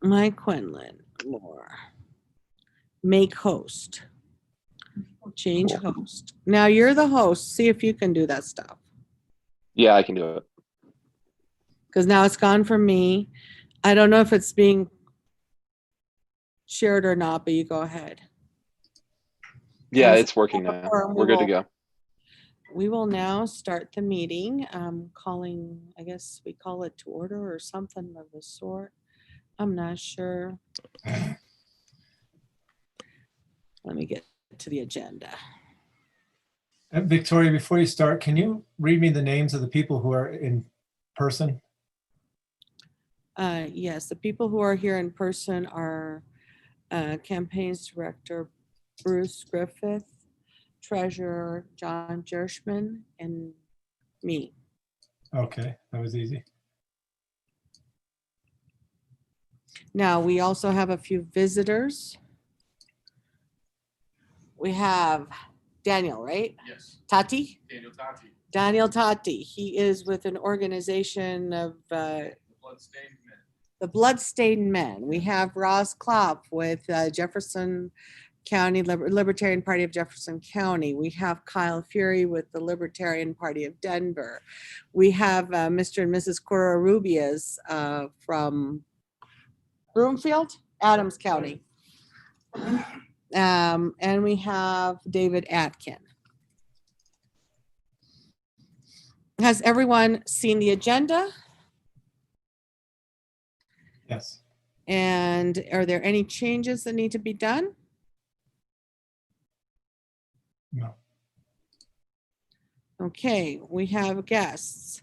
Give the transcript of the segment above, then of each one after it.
Mike Quinlan, more. Make host. Change host. Now you're the host. See if you can do that stuff. Yeah, I can do it. Because now it's gone from me. I don't know if it's being shared or not, but you go ahead. Yeah, As it's working a now. quorum, We're good to go. We will now start the meeting. Calling, I guess we call it to order or something of the sort. I'm not sure. Let me get to the agenda. Victoria, before you start, can you read me the names of the people who are in person? Yes, the people who are here in person are Campaigns Director Bruce Griffith, Treasurer John Jershman, and me. Okay, that was easy. Now, we also have a few visitors. We have Daniel, right? Yes, Tati? Daniel Tati, Daniel Tati. He is with an organization of the Bloodstained Men. the Bloodstained Men. We have Ross Klopp with Jefferson County, Libertarian Party of Jefferson County. We have Kyle Fury with the Libertarian Party of Denver. We have Mr. and Mrs. Cora Rubias from Broomfield, Adams County. And we have David Atkin. Has everyone seen the agenda? Yes. And are there any changes that need to be done? No. Okay, we have guests.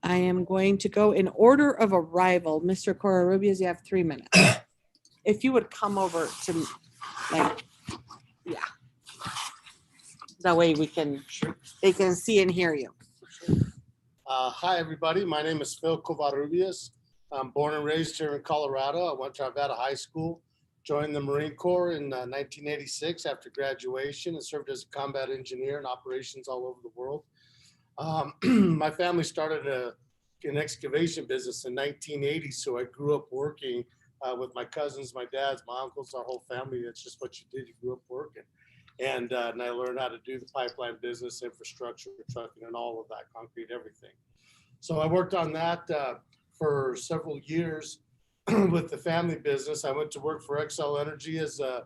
I am going to go in order of arrival. Mr. Covarrubias, you have 3 minutes. If you would come over to, like, yeah. That way we can, they can see and hear you. Hi, everybody. My name is Phil Covarrubias. I'm born and raised here in Colorado. I went to Arvada High School, joined the Marine Corps in 1986 after graduation, and served as a combat engineer in operations all over the world. My family started an excavation business in 1980, so I grew up working with my cousins, my dads, my uncles, our whole family. That's just what you did. You grew up working. And I learned how to do the pipeline business, infrastructure, trucking, and all of that, concrete, everything. So I worked on that for several years with the family business. I went to work for XL Energy as a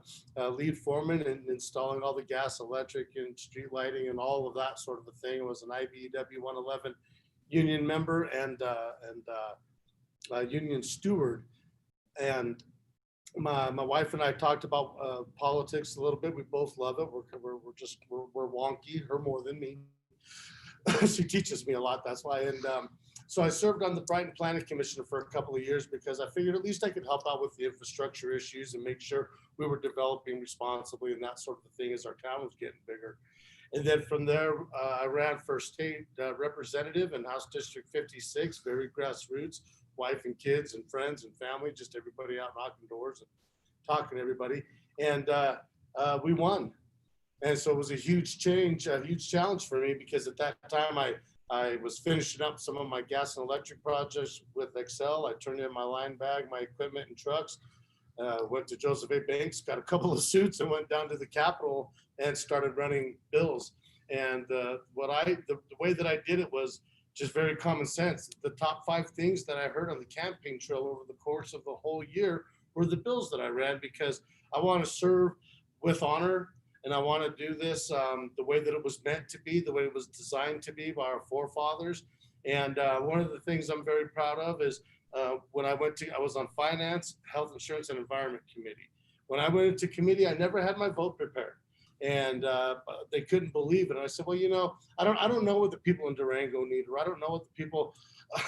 lead foreman and installing all the gas, electric, and street lighting and all of that sort of a thing. I was an IBEW 111 union member and union steward. And my wife and I talked about politics a little bit. We both love it. We're wonky, her more than me. She teaches me a lot, that's why. And so I served on the Brighton Planning Commission for a couple of years because I figured at least I could help out with the infrastructure issues and make sure we were developing responsibly and that sort of thing as our town was getting bigger. And then from there, I ran for state representative in House District 56, very grassroots, wife and kids and friends and family, just everybody out knocking doors and talking to everybody. And we won. And so it was a huge change, a huge challenge for me because at that time I was finishing up some of my gas and electric projects with XL. I turned in my line bag, my equipment and trucks, went to Joseph A. Banks, got a couple of suits and went down to the Capitol and started running bills. And the way that I did it was just very common sense. The top 5 things that I heard on the campaign trail over the course of the whole year were the bills that I ran because I want to serve with honor. And I want to do this the way that it was meant to be, the way it was designed to be by our forefathers. And one of the things I'm very proud of is when I was on Finance, Health Insurance, and Environment Committee. When I went into committee, I never had my vote prepared. And they couldn't believe it. And I said, well, you know, I don't know what the people in Durango need, or I don't know what the people,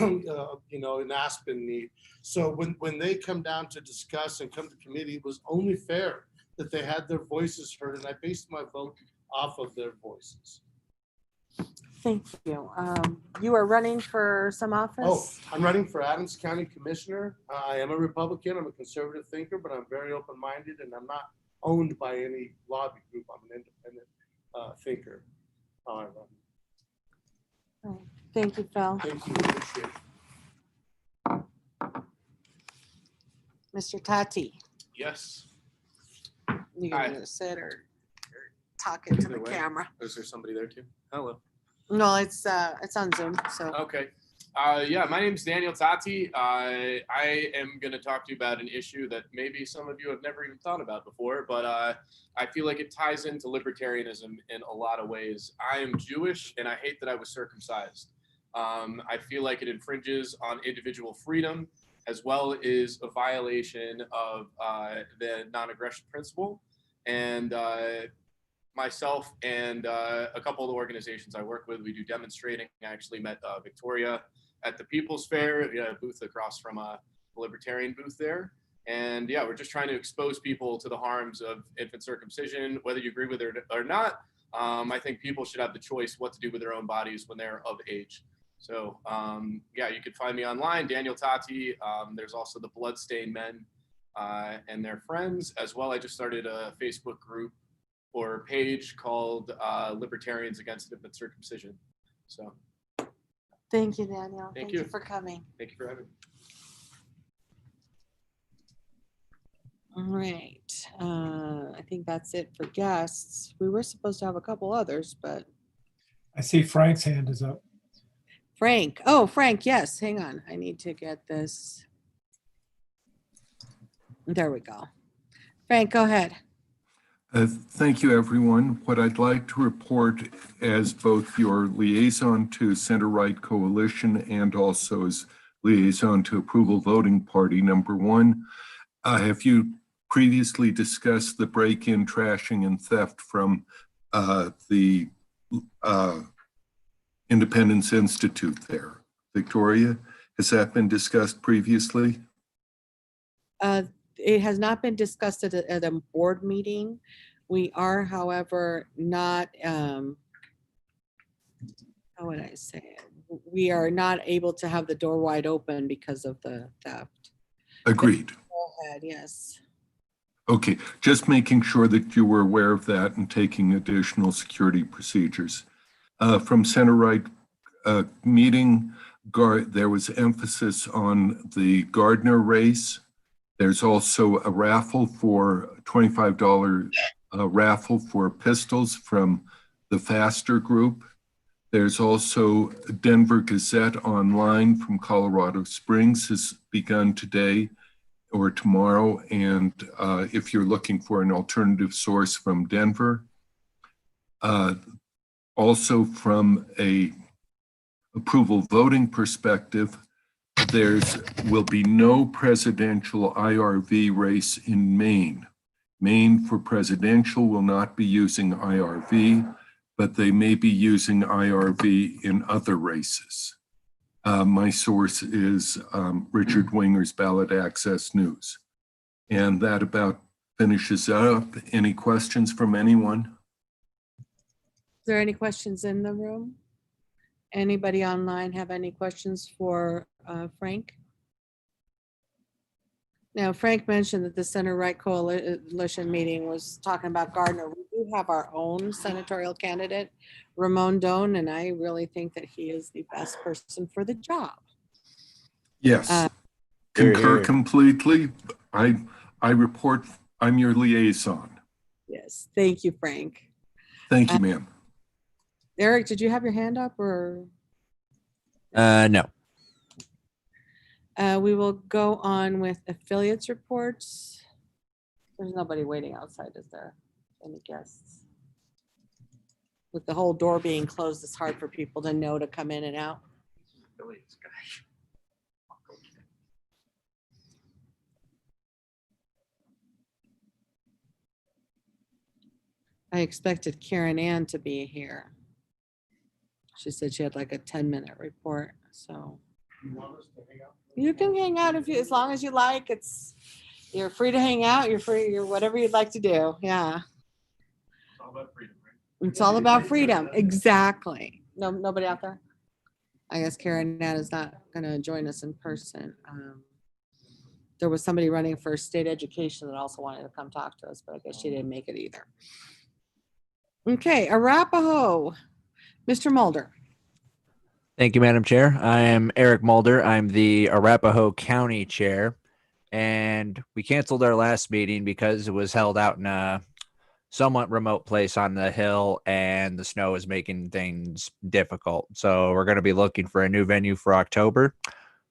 in Aspen need. So when they come down to discuss and come to committee, it was only fair that they had their voices heard, and I based my vote off of their voices. Thank you. You are running for some office? Oh, I'm running for Adams County Commissioner. I am a Republican. I'm a conservative thinker, but I'm very open-minded, and I'm not owned by any lobby group. I'm an independent thinker. Oh, thank you, Phil. Thank you. Appreciate it. Mr. Tati, Yes. you Hi. gonna sit or talking to the Either way. camera? Is there somebody there too? Hello. No, it's on Zoom, so. Okay. Yeah, my name's Daniel Tati. I am going to talk to you about an issue that maybe some of you have never even thought about before, but I feel like it ties into libertarianism in a lot of ways. I am Jewish, and I hate that I was circumcised. I feel like it infringes on individual freedom, as well as a violation of the non-aggression principle. And myself and a couple of the organizations I work with, we do demonstrating. I actually met Victoria at the People's Fair, booth across from the Libertarian booth there. And yeah, we're just trying to expose people to the harms of infant circumcision, whether you agree with it or not. I think people should have the choice what to do with their own bodies when they're of age. So yeah, you can find me online, Daniel Tati. There's also the Bloodstained Men and their friends as well. I just started a Facebook group or page called Libertarians Against Infant Circumcision. So Thank you, Daniel. Thank Thank you you. for coming. thank you for having me. All right. I think that's it for guests. We were supposed to have a couple others, but I see Frank's hand is up. Frank. Oh, Frank. Yes. Hang on. I need to get this. There we go. Frank, go ahead. Thank you, everyone. What I'd like to report as both your liaison to Center Right Coalition and also as liaison to Approval Voting Party, number one, have you previously discussed the break-in, trashing, and theft from the Independence Institute there? Victoria, has that been discussed previously? It has not been discussed at a board meeting. We are, however, not, how would I say it? We are not able to have the door wide open because of the theft. Agreed. Go ahead, yes. Okay, just making sure that you were aware of that and taking additional security procedures. From Center Right meeting, there was emphasis on the Gardner race. There's also a raffle for $25 raffle for pistols from the Faster Group. There's also Denver Gazette Online from Colorado Springs has begun today or tomorrow. And if you're looking for an alternative source from Denver, also from a approval voting perspective, there will be no presidential IRV race in Maine. Maine for presidential will not be using IRV, but they may be using IRV in other races. My source is Richard Winger's Ballot Access News. And that about finishes up. Any questions from anyone? Is there any questions in the room? Anybody online have any questions for Frank? Now, Frank mentioned that the Center Right Coalition meeting was talking about Gardner. We do have our own senatorial candidate, Ramon Doan, and I really think that he is the best person for the job. Yes, concur completely. I report, I'm your liaison. Yes, thank you, Frank. Thank you, ma'am. Eric, did you have your hand up or? No. We will go on with affiliates reports. There's nobody waiting outside, is there? Any guests? With the whole door being closed, it's hard for people to know to come in and out. I expected Karen Ann to be here. She said she had like a 10-minute report, so. You can hang out if you, as long as you like. You're free to hang out. You're free. You're whatever you'd like to do. Yeah. It's all about freedom, right? It's all about freedom. Exactly. No, nobody out there. I guess Karen Nat is not going to join us in person. There was somebody running for state education that also wanted to come talk to us, but I guess she didn't make it either. Okay, Arapahoe, Mr. Mulder. Thank you, Madam Chair. I am Eric Mulder. I'm the Arapahoe County Chair. and we canceled our last meeting because it was held out in a somewhat remote place on the hill, and the snow is making things difficult. So we're going to be looking for a new venue for October.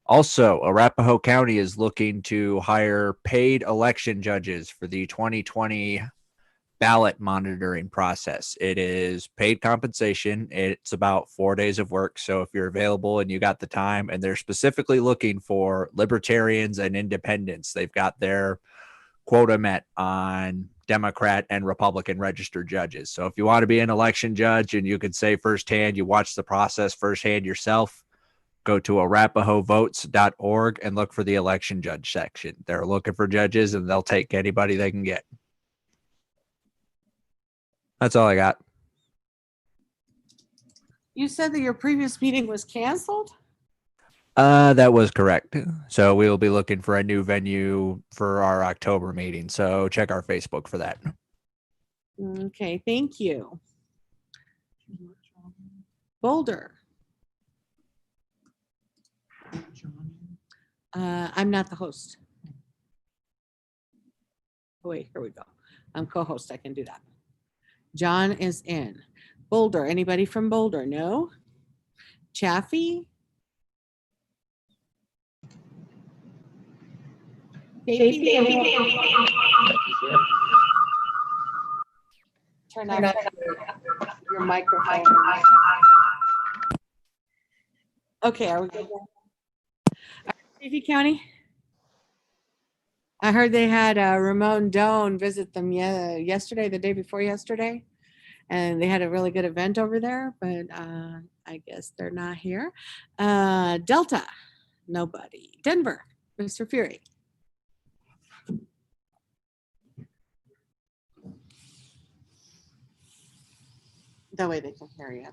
Also, Arapahoe County is looking to hire paid election judges for the 2020 ballot monitoring process. It is paid compensation. It's about 4 days of work. So if you're available and you got the time, and they're specifically looking for libertarians and independents, they've got their quota met on Democrat and Republican registered judges. So if you want to be an election judge and you can say firsthand, you watch the process firsthand yourself, go to arapahoevotes.org and look for the election judge section. They're looking for judges, and they'll take anybody they can get. That's all I got. You said that your previous meeting was canceled? That was correct. So we will be looking for a new venue for our October meeting. So check our Facebook for that. Okay, thank you. Boulder. I'm not the host. Oh, wait, here we go. I'm co-host. I can do that. John is in. Boulder. Anybody from Boulder? No? Chaffee? Turn off your microphone. Okay, are we good? Chaffee County? I heard they had Ramon Doan visit them yesterday, the day before yesterday, and they had a really good event over there, but I guess they're not here. Delta, nobody. Denver, Mr. Fury. That way they can hear you.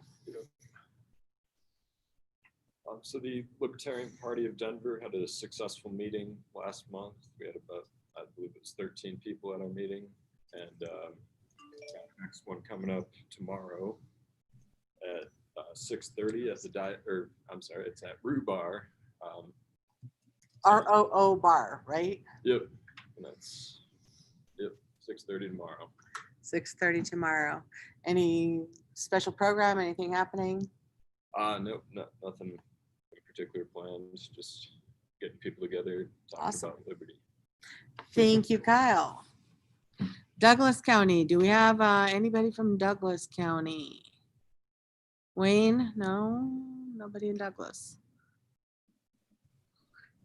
So the Libertarian Party of Denver had a successful meeting last month. We had about, I believe it was 13 people at our meeting, and got the next one coming up tomorrow at 6:30 at the it's at Rue Bar. ROO bar, right? Yep, and that's 6:30 tomorrow. 6:30 tomorrow. Any special program, anything happening? No, nothing in particular plans. Just getting people together, talking Awesome. about liberty. Thank you, Kyle. Douglas County, do we have anybody from Douglas County? Wayne? No, nobody in Douglas.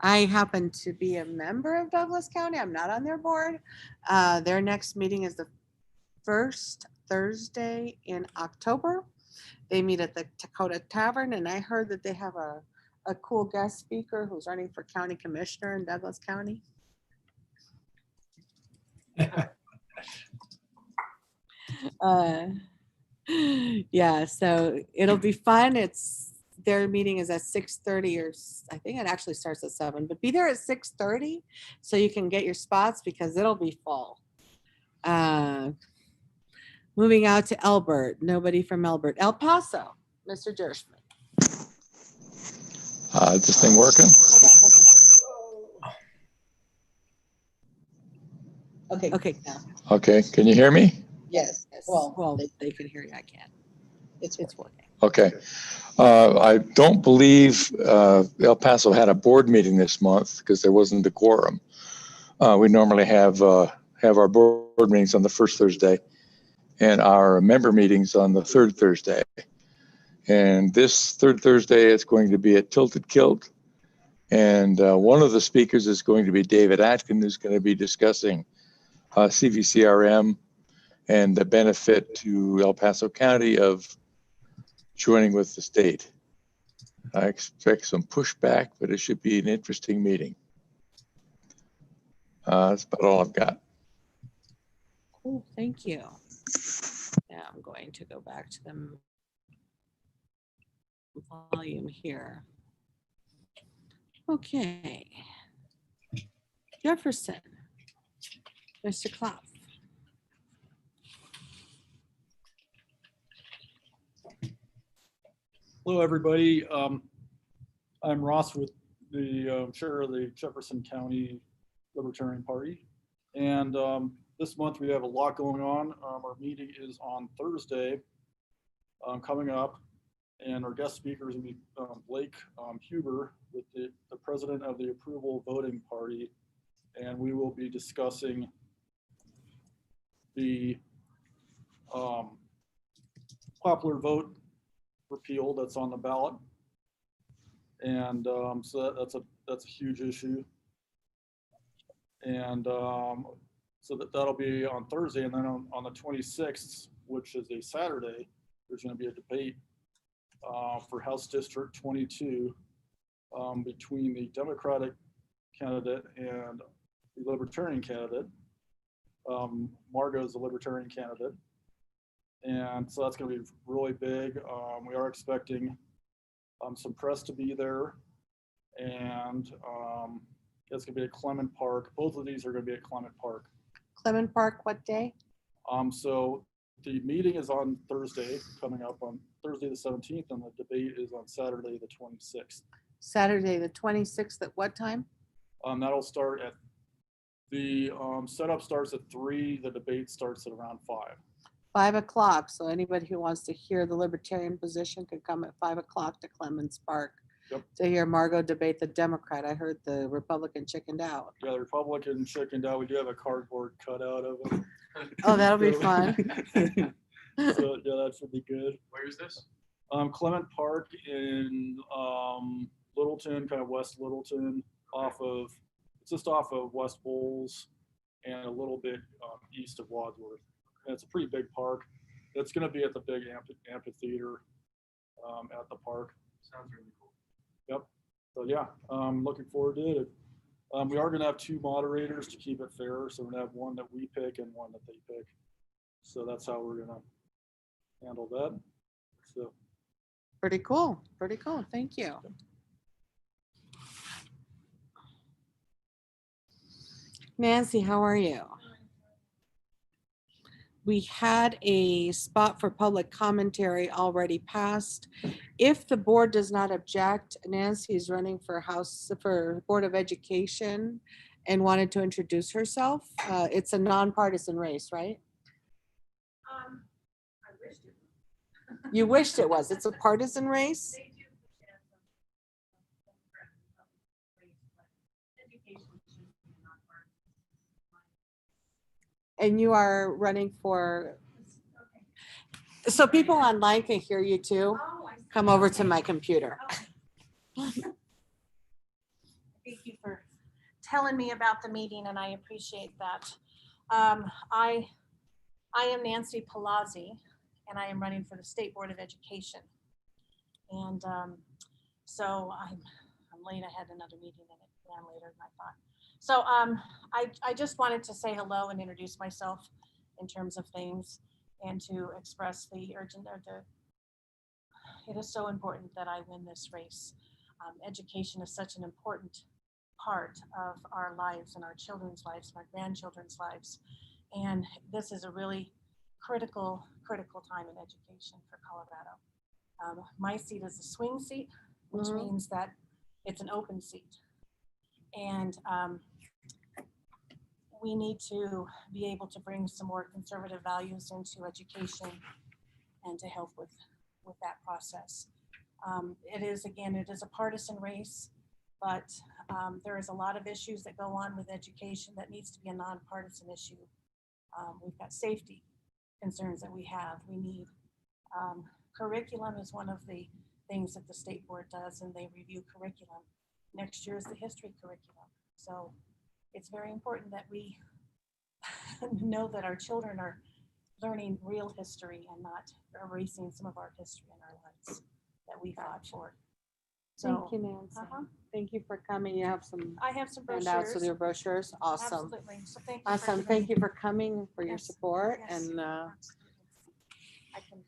I happen to be a member of Douglas County. I'm not on their board. Their next meeting is the first Thursday in October. They meet at the Dakota Tavern, and I heard that they have a cool guest speaker who's running for county commissioner in Douglas County. Yeah, so it'll be fun. Their meeting is at 6:30, or I think it actually starts at 7, but be there at 6:30 so you can get your spots because it'll be full. Moving out to Elbert, nobody from Elbert. El Paso, Mr. Dershman. Is this thing working? Okay, now. Okay, can you hear me? Yes. Well, they can hear you. I can't. It's working. Okay. I don't believe El Paso had a board meeting this month because there wasn't a quorum. We normally have our board meetings on the first Thursday and our member meetings on the third Thursday. And this third Thursday, it's going to be at Tilted Kilt. And one of the speakers is going to be David Atkin, who's going to be discussing CVCRM and the benefit to El Paso County of joining with the state. I expect some pushback, but it should be an interesting meeting. That's about all I've got. Cool, thank you. Now I'm going to go back to the volume here. Okay. Jefferson, Mr. Klopp. Hello, everybody. I'm Ross with the chair of the Jefferson County Libertarian Party. And this month we have a lot going on. Our meeting is on Thursday coming up. And our guest speaker is going to be Blake Huber, with the president of the Approval Voting Party. And we will be discussing the popular vote repeal that's on the ballot. And so that's a huge issue. And so that'll be on Thursday. And then on the 26th, which is a Saturday, there's going to be a debate for House District 22 between the Democratic candidate and the Libertarian candidate. Margot is the Libertarian candidate. And so that's going to be really big. We are expecting some press to be there. And it's going to be at Clement Park. Both of these are going to be at Clement Park. Clement Park, what day? So the meeting is on Thursday, coming up on Thursday the 17th, and the debate is on Saturday the 26th. Saturday, the 26th, at what time? That'll start at the setup starts at 3. The debate starts at around 5. 5 o'clock. So anybody who wants to hear the Libertarian position could come at 5 o'clock to Clemens Park. Yep. To hear Margot debate the Democrat. I heard the Republican chickened out. Yeah, the Republican chickened out. We do have a cardboard cutout of it. Oh, that'll be fun. So yeah, that should be good. Where is this? Clement Park in Littleton, kind of West Littleton, it's just off of West Bowles and a little bit east of Wadsworth. And it's a pretty big park. It's going to be at the big amphitheater at the park. Sounds really cool. Yep. So yeah, looking forward to it. We are going to have 2 moderators to keep it fair. So we're going to have one that we pick and one that they pick. So that's how we're going to handle that. So Pretty cool. Pretty cool. Thank you. Nancy, how are you? We had a spot for public commentary already passed. If the board does not object, Nancy is running for Board of Education and wanted to introduce herself. It's a nonpartisan race, right? I wished it. You wished it was. It's a partisan race? They do have some education should be nonpartisan. And you are running for, Okay. so people online can hear you too. Oh, I see. Come over to my computer. Okay. Thank you for telling me about the meeting, and I appreciate that. I am Nancy Palazzi, and I am running for the State Board of Education. And so I'm late. I had another meeting and it ran later than I thought. So I just wanted to say hello and introduce myself in terms of things, and to express the urgent, it is so important that I win this race. Education is such an important part of our lives and our children's lives, my grandchildren's lives. And this is a really critical time in education for Colorado. My seat is a swing seat, which means that it's an open seat. And we need to be able to bring some more conservative values into education and to help with that process. It is a partisan race, but there is a lot of issues that go on with education that needs to be a nonpartisan issue. We've got safety concerns that we have. We need curriculum is one of the things that the state board does, and they review curriculum. Next year is the history curriculum. So it's very important that we know that our children are learning real history and not erasing some of our history in our lives that we fought for. So Thank you, Nancy. Thank you for coming. You have some I have some handouts brochures. with your brochures. Awesome. Absolutely. So thank you. Awesome. Thank you for coming, for your Yes. support. Yes. And I can.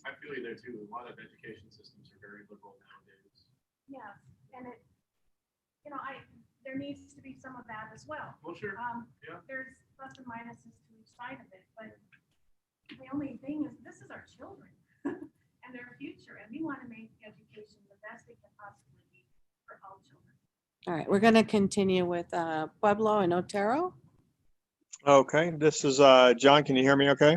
I feel you there too. A lot of education systems are very liberal nowadays. Yeah, and there needs to be some of that as well. Well, sure. Yeah. There's plus and minuses to each side of it, but the only thing is, this is our children and their future, and we want to make education the best it can possibly be for all children. All right, we're gonna continue with Pueblo and Otero. Okay, this is John. Can you hear me okay?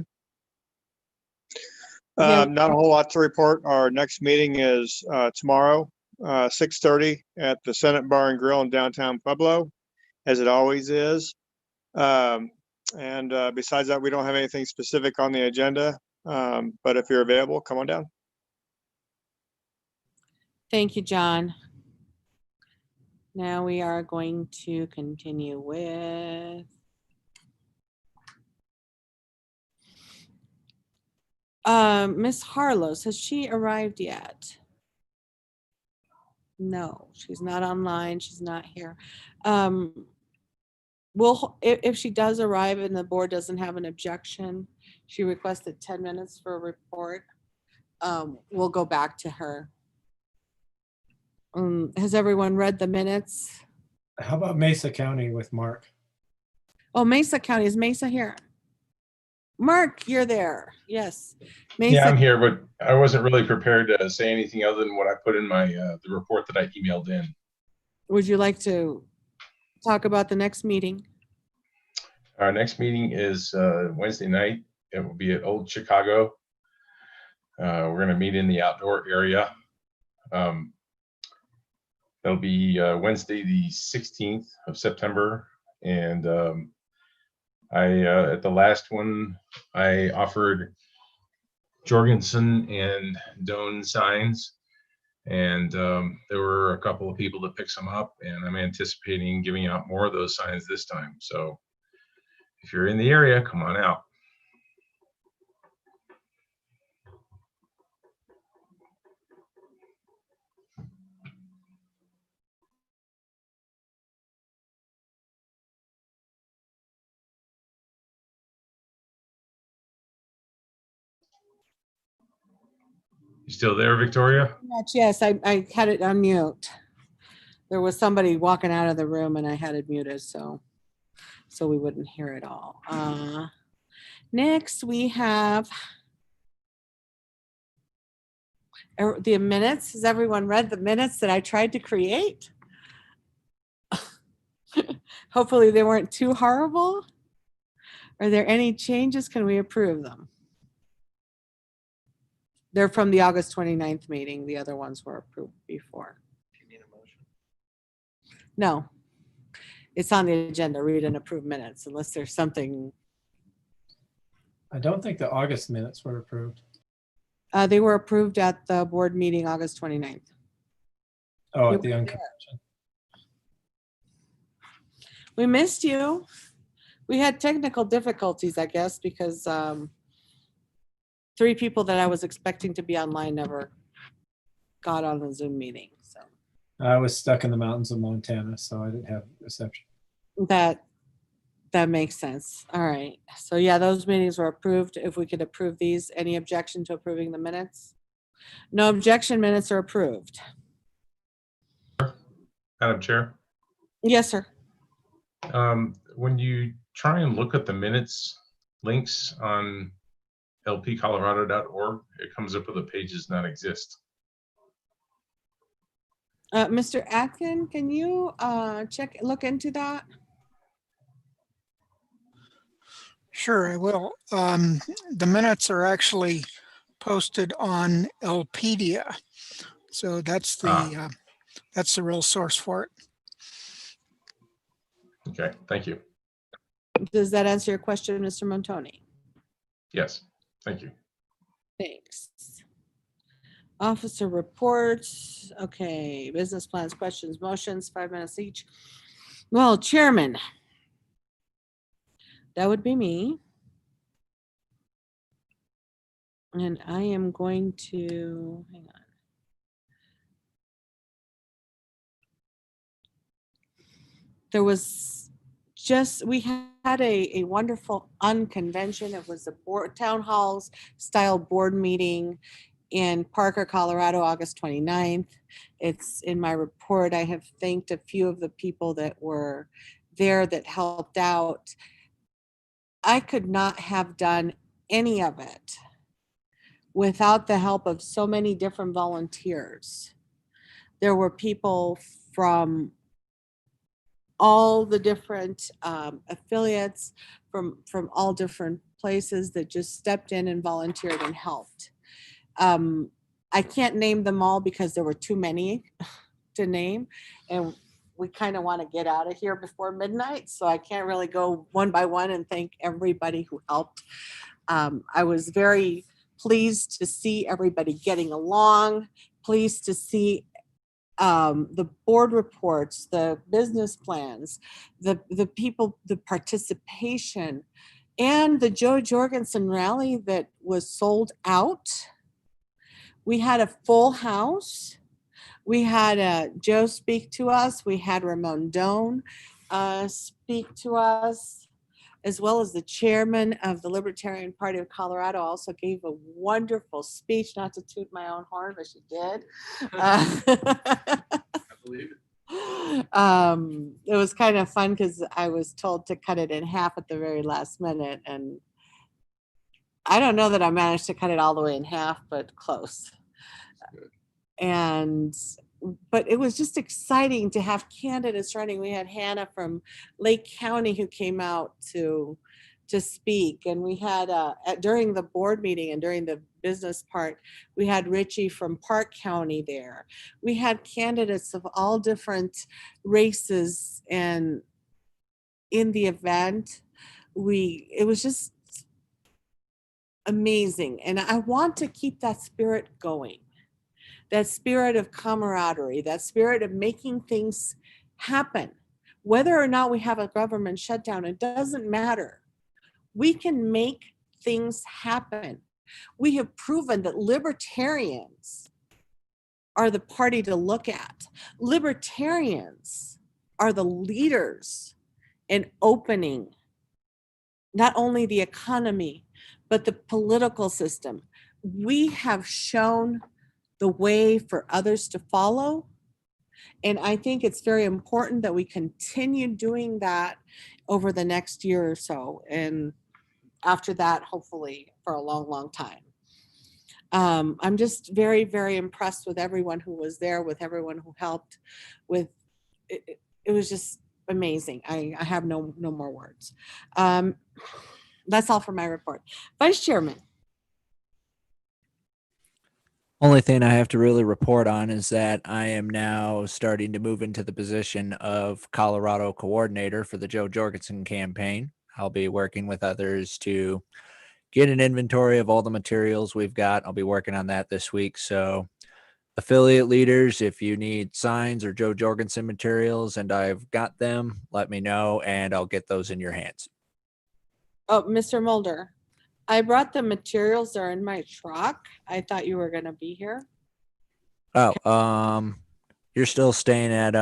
Yeah. Not a whole lot to report. Our next meeting is tomorrow, 6:30 at the Senate Bar and Grill in downtown Pueblo, as it always is. And besides that, we don't have anything specific on the agenda. But if you're available, come on down. Thank you, John. Now we are going to continue with Miss Harlows. Has she arrived yet? No, she's not online. She's not here. If she does arrive and the board doesn't have an objection, she requested 10 minutes for a report. We'll go back to her. Has everyone read the minutes? How about Mesa County with Mark? Oh, Mesa County. Is Mesa here? Mark, you're there. Yes. Yeah, I'm Mesa, here, but I wasn't really prepared to say anything other than what I put in my the report that I emailed in. would you like to talk about the next meeting? Our next meeting is Wednesday night. It will be at Old Chicago. We're going to meet in the outdoor area. That'll be Wednesday, the 16th of September. And at the last one, I offered Jorgensen and Doan signs. And there were a couple of people that picked some up, and I'm anticipating giving out more of those signs this time. So if you're in the area, come on out. You still there, Victoria? Yes, I had it on mute. There was somebody walking out of the room and I had it muted, so we wouldn't hear it all. Next, we have the minutes. Has everyone read the minutes that I tried to create? Hopefully they weren't too horrible. Are there any changes? Can we approve them? They're from the August 29th meeting. The other ones were approved before. No, it's on the agenda. Read and approve minutes unless there's something. I don't think the August minutes were approved. They were approved at the board meeting August 29th. Oh, You at the were unconvention. We missed you. We had technical difficulties, I guess, because 3 people that I was expecting to be online never got on the Zoom meeting. So I was stuck in the mountains of Montana, so I didn't have reception. that makes sense. All right. So yeah, those meetings were approved. If we could approve these, any objection to approving the minutes? No objection, minutes are approved. Madam Chair, Yes, sir. when you try and look at the minutes links on lpcolorado.org, it comes up with the pages not exist. Mr. Atkin, can you look into that? Sure, I will. The minutes are actually posted on LPedia, so that's the real source for it. Okay, thank you. Does that answer your question, Mr. Montoni? Yes, thank you. Thanks. Officer reports. Okay, business plans, questions, motions, 5 minutes each. Well, chairman. That would be me. And I am going to, hang on. There was just, we had a wonderful unconvention. It was a town halls style board meeting in Parker, Colorado, August 29th. It's in my report. I have thanked a few of the people that were there that helped out. I could not have done any of it without the help of so many different volunteers. There were people from all the different affiliates from all different places that just stepped in and volunteered and helped. I can't name them all because there were too many to name, and we kind of want to get out of here before midnight, so I can't really go one by one and thank everybody who helped. I was very pleased to see everybody getting along, pleased to see the board reports, the business plans, the people, the participation, and the Joe Jorgensen rally that was sold out. We had a full house. We had Joe speak to us. We had Ramon Doan speak to us, as well as the chairman of the Libertarian Party of Colorado also gave a wonderful speech, not to toot my own horn, but she did. I believe it. It was kind of fun because I was told to cut it in half at the very last minute, and I don't know that I managed to cut it all the way in half, but close. But it was just exciting to have candidates running. We had Hannah from Lake County who came out to speak, and we had during the board meeting and during the business part, we had Richie from Park County there. We had candidates of all different races, and in the event, it was just amazing, and I want to keep that spirit going. That spirit of camaraderie, that spirit of making things happen. Whether or not we have a government shutdown, it doesn't matter. We can make things happen. We have proven that libertarians are the party to look at. Libertarians are the leaders in opening not only the economy, but the political system. We have shown the way for others to follow. And I think it's very important that we continue doing that over the next year or so. And after that, hopefully for a long, long time. I'm just very, very impressed with everyone who was there, with everyone who helped. It was just amazing. I have no more words. That's all for my report. Vice Chairman. Only thing I have to really report on is that I am now starting to move into the position of Colorado coordinator for the Joe Jorgensen campaign. I'll be working with others to get an inventory of all the materials we've got. I'll be working on that this week. So affiliate leaders, if you need signs or Joe Jorgensen materials and I've got them, let me know and I'll get those in your hands. Oh, Mr. Mulder, I brought the materials. They're in my truck. I thought you were going to be here. Oh, you're still staying at,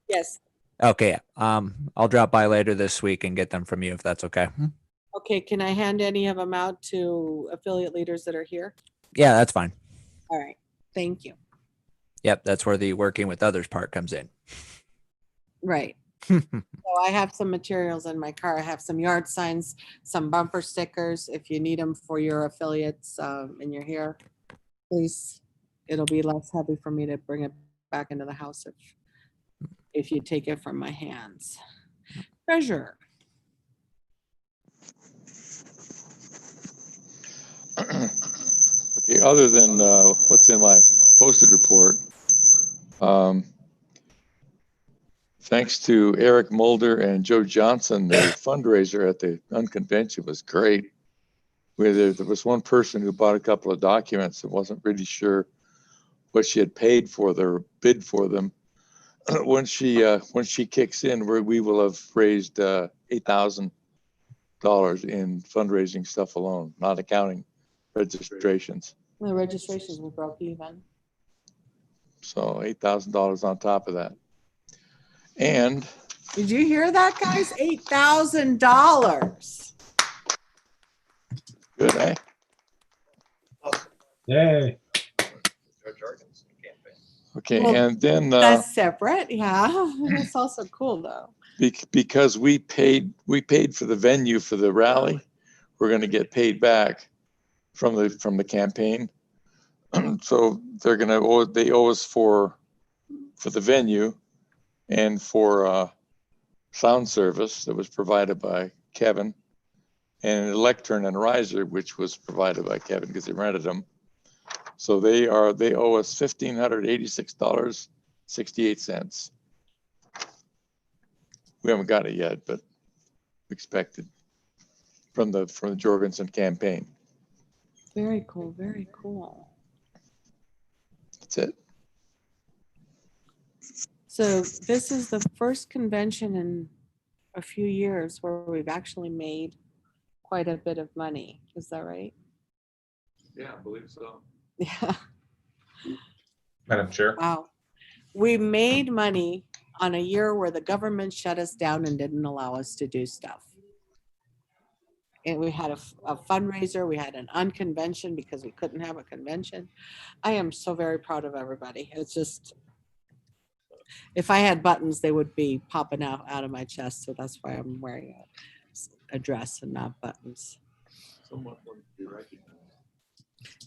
Yes. okay. I'll drop by later this week and get them from you if that's okay. Okay. Can I hand any of them out to affiliate leaders that are here? Yeah, that's fine. All right. Thank you. Yep. That's where the working with others part comes in. Right. So I have some materials in my car. I have some yard signs, some bumper stickers. If you need them for your affiliates and you're here, please, it'll be less heavy for me to bring it back into the house if you take it from my hands. Treasurer. Okay, other than what's in my posted report, thanks to Eric Mulder and Joe Johnson, the fundraiser at the unconvention was great. There was one person who bought a couple of documents and wasn't really sure what she had paid for their bid for them. When she kicks in, we will have raised $8,000 in fundraising stuff alone, not accounting registrations. The registrations were broke even. So $8,000 on top of that. And did you hear that, guys? $8,000. Good, eh? Yay. Okay, Well, and then that's separate. Yeah, that's also cool though. Because we paid for the venue for the rally, we're going to get paid back from the campaign. So they owe us for the venue and for sound service that was provided by Kevin, and an lectern and riser, which was provided by Kevin because he rented them. So they owe us $1,586.68. We haven't got it yet, but we expect it from the Jorgensen campaign. Very cool, very cool. That's it. So this is the first convention in a few years where we've actually made quite a bit of money. Is that right? Yeah, I believe so. Yeah. Madam Chair. Wow. We made money on a year where the government shut us down and didn't allow us to do stuff. And we had a fundraiser, we had an unconvention because we couldn't have a convention. I am so very proud of everybody. It's just, if I had buttons, they would be popping out of my chest. So that's why I'm wearing a dress and not buttons. Someone wants to be recognized.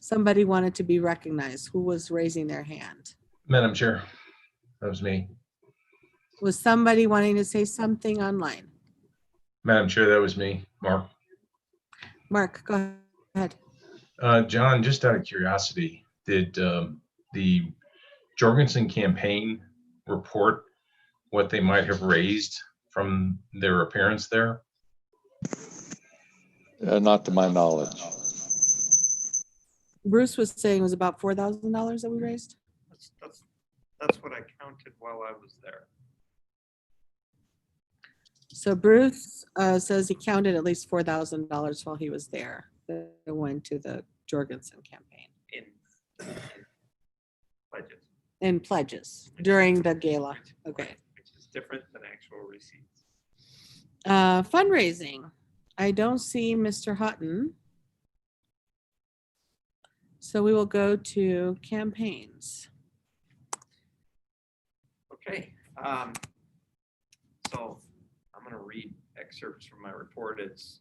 Somebody wanted to be recognized. Who was raising their hand? Madam Chair, that was me. Was somebody wanting to say something online? Madam Chair, that was me, Mark. Mark, go ahead. John, just out of curiosity, did the Jorgensen campaign report what they might have raised from their appearance there? Not to my knowledge. Bruce was saying it was about $4,000 that we raised. That's what I counted while I was there. So Bruce says he counted at least $4,000 while he was there that went to the Jorgensen campaign In pledges, in pledges during the gala. Okay. which is different than actual receipts. Fundraising. I don't see Mr. Hutton. So we will go to campaigns. Okay, so I'm gonna read excerpts from my report. It's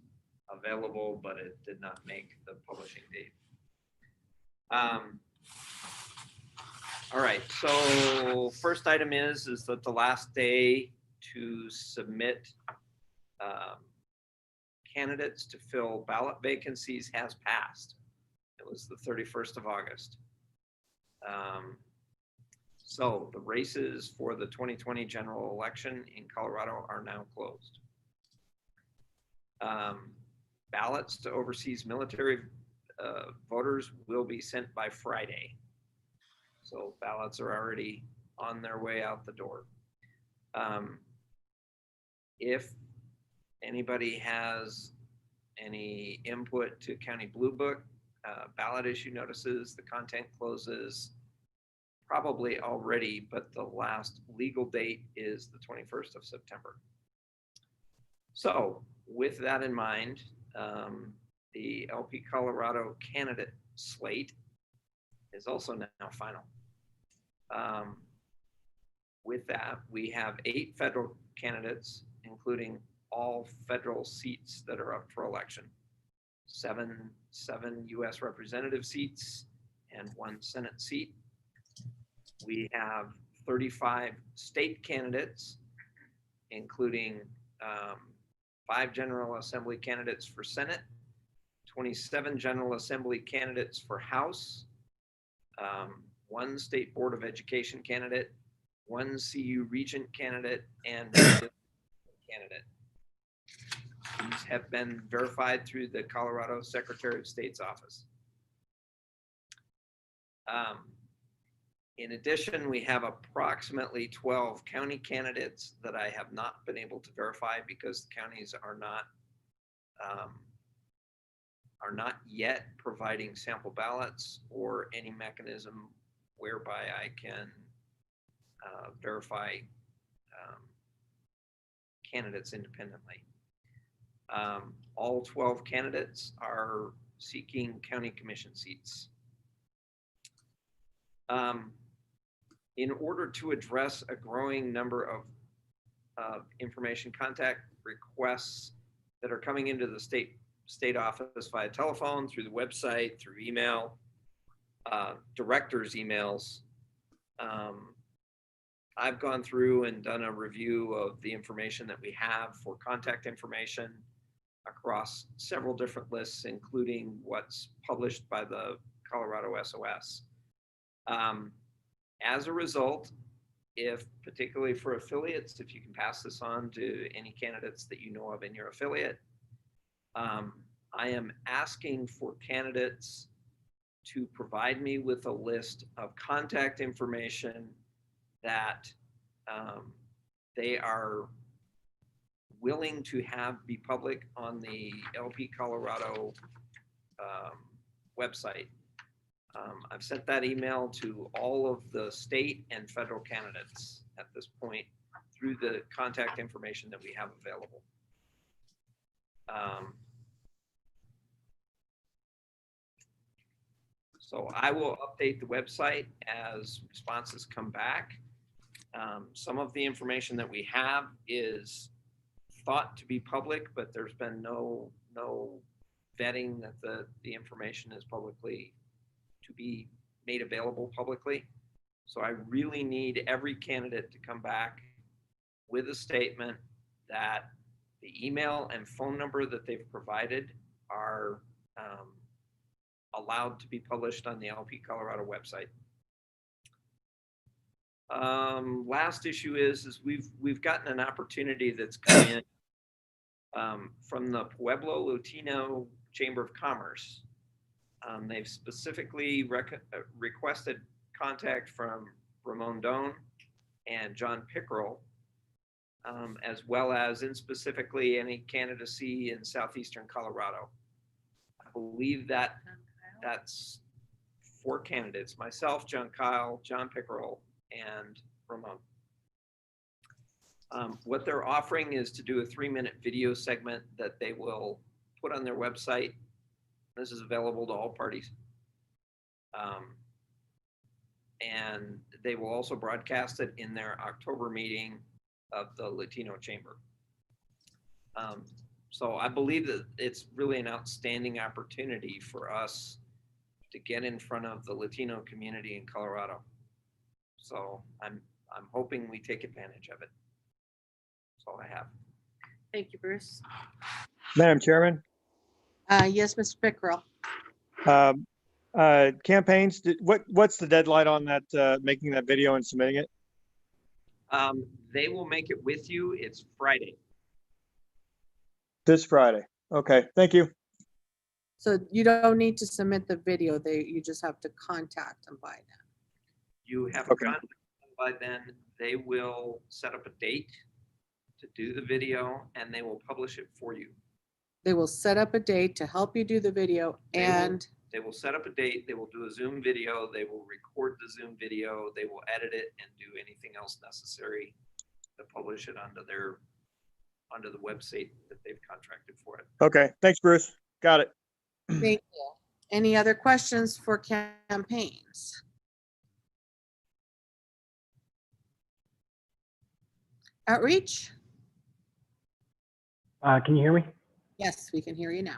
available, but it did not make the publishing date. All right, so first item is that the last day to submit candidates to fill ballot vacancies has passed. It was the 31st of August. So the races for the 2020 general election in Colorado are now closed. Ballots to overseas military voters will be sent by Friday. So ballots are already on their way out the door. If anybody has any input to County Blue Book, ballot issue notices, the content closes probably already, but the last legal date is the 21st of September. So with that in mind, the LP Colorado candidate slate is also now final. With that, we have 8 federal candidates, including all federal seats that are up for election. 7 U.S. representative seats and 1 Senate seat. We have 35 state candidates, including 5 General Assembly candidates for Senate, 27 General Assembly candidates for House, 1 State Board of Education candidate, 1 CU Regent candidate, and 1 candidate. These have been verified through the Colorado Secretary of State's office. In addition, we have approximately 12 county candidates that I have not been able to verify because the counties are not yet providing sample ballots or any mechanism whereby I can verify candidates independently. All 12 candidates are seeking county commission seats. In order to address a growing number of information contact requests that are coming into the state office via telephone, through the website, through email, directors' emails, I've gone through and done a review of the information that we have for contact information across several different lists, including what's published by the Colorado SOS. As a result, if particularly for affiliates, if you can pass this on to any candidates that you know of in your affiliate, I am asking for candidates to provide me with a list of contact information that they are willing to have be public on the LP Colorado website. I've sent that email to all of the state and federal candidates at this point through the contact information that we have available. So I will update the website as responses come back. Some of the information that we have is thought to be public, but there's been no vetting that the information is publicly to be made available publicly. So I really need every candidate to come back with a statement that the email and phone number that they've provided are allowed to be published on the LP Colorado website. Last issue is we've gotten an opportunity that's come in from the Pueblo Latino Chamber of Commerce. They've specifically requested contact from Ramon Doan and John Pickerel, as well as in specifically any candidacy in southeastern Colorado. I believe that that's 4 candidates: myself, John Kyle, John Pickerel, and Ramon. What they're offering is to do a 3-minute video segment that they will put on their website. This is available to all parties. And they will also broadcast it in their October meeting of the Latino Chamber. So I believe that it's really an outstanding opportunity for us to get in front of the Latino community in Colorado. So I'm hoping we take advantage of it. That's all I have. Thank you, Bruce. Madam Chairman, Yes, Mr. Pickerel. campaigns, what's the deadline on that, making that video and submitting it? They will make it with you. It's Friday. This Friday. Okay, thank you. So you don't need to submit the video. You just have to contact them by then. You have Okay. contact them by then. They will set up a date to do the video and they will publish it for you. They will set up a date to help you do the video and They will set up a date. They will do a Zoom video. They will record the Zoom video. They will edit it and do anything else necessary to publish it onto the website that they've contracted for it. Okay, thanks, Bruce. Got it. thank you. Any other questions for campaigns? Outreach? Can you hear me? Yes, we can hear you now.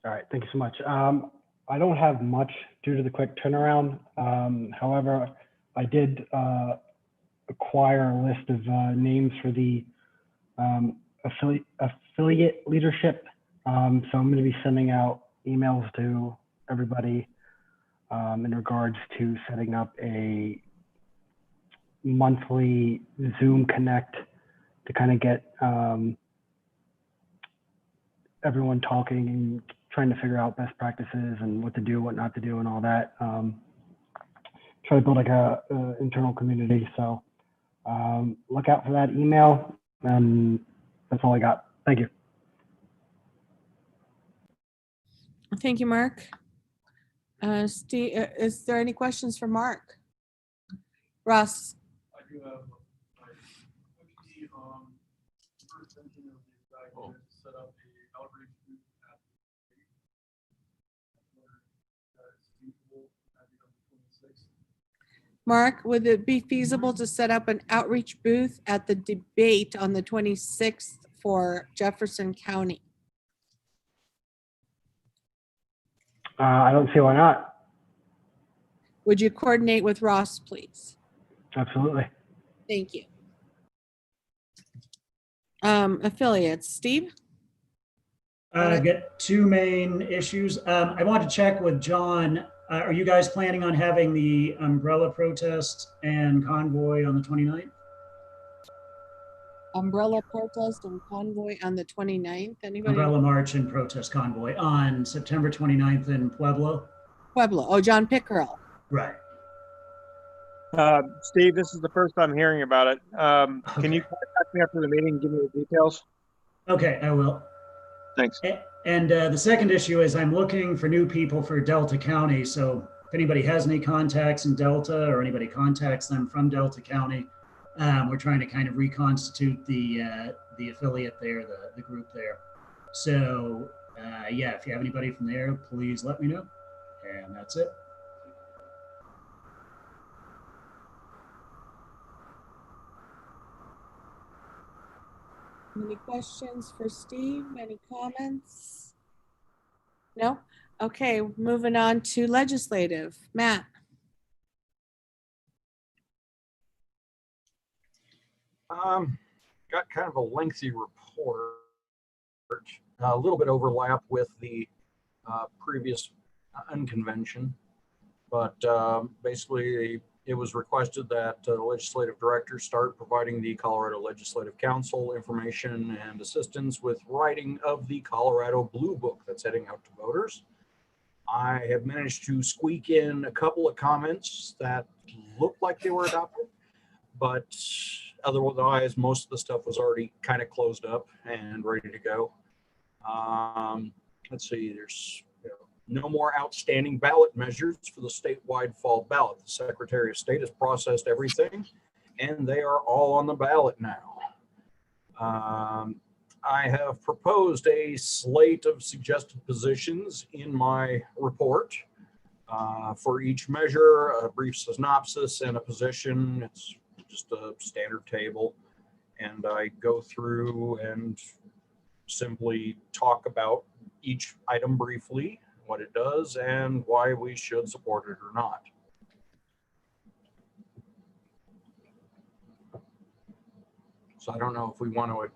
All right, thank you so much. I don't have much due to the quick turnaround. However, I did acquire a list of names for the affiliate leadership. So I'm going to be sending out emails to everybody in regards to setting up a monthly Zoom Connect to kind of get everyone talking and trying to figure out best practices and what to do, what not to do, and all that. Try to build like a internal community. So look out for that email, and that's all I got. Thank you. Thank you, Mark. Steve, is there any questions for Mark? Ross? I do have, first thinking of the guy to set up a outreach group at the 26th. Mark, would it be feasible to set up an outreach booth at the debate on the 26th for Jefferson County? I don't see why not. Would you coordinate with Ross, please? Absolutely. Thank you. Affiliates, Steve? I've got two main issues. I want to check with John. Are you guys planning on having the umbrella protest and convoy on the 29th? Umbrella protest and convoy on the 29th. Anybody? Umbrella march and protest convoy on September 29th in Pueblo? Pueblo. Oh, John Pickerel. Right. Steve, this is the first time hearing about it. Can you contact me after the meeting and give me the details? Okay, I will. Thanks. And the second issue is I'm looking for new people for Delta County. So if anybody has any contacts in Delta or anybody contacts them from Delta County, we're trying to kind of reconstitute the affiliate there, the group there. So yeah, if you have anybody from there, please let me know. And that's it. Any questions for Steve? Any comments? No? Okay, moving on to legislative. Matt? Got kind of a lengthy report, a little bit overlap with the previous unconvention, but basically it was requested that the legislative director start providing the Colorado Legislative Council information and assistance with writing of the Colorado Blue Book that's heading out to voters. I have managed to squeak in a couple of comments that looked like they were adopted, but otherwise most of the stuff was already kind of closed up and ready to go. Let's see, there's no more outstanding ballot measures for the statewide fall ballot. The Secretary of State has processed everything and they are all on the ballot now. I have proposed a slate of suggested positions in my report. For each measure, a brief synopsis and a position. It's just a standard table. And I go through and simply talk about each item briefly, what it does, and why we should support it or not. So I don't know if we want to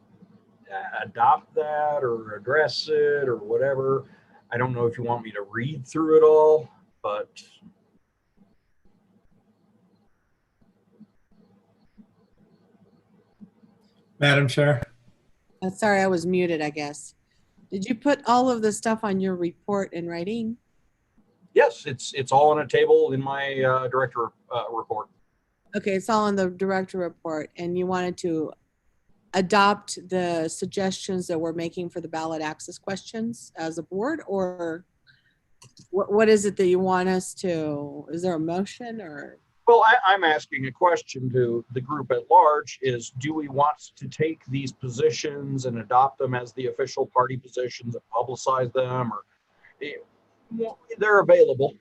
adopt that or address it or whatever. I don't know if you want me to read through it all, but Madam Chair. Sorry, I was muted, I guess. Did you put all of the stuff on your report in writing? yes, it's all on a table in my director report. Okay, it's all in the director report, and you wanted to adopt the suggestions that we're making for the ballot access questions as a board, or what is it that you want us to, is there a motion or? Well, I'm asking a question to the group at large is, do we want to take these positions and adopt them as the official party positions and publicize them, or they're available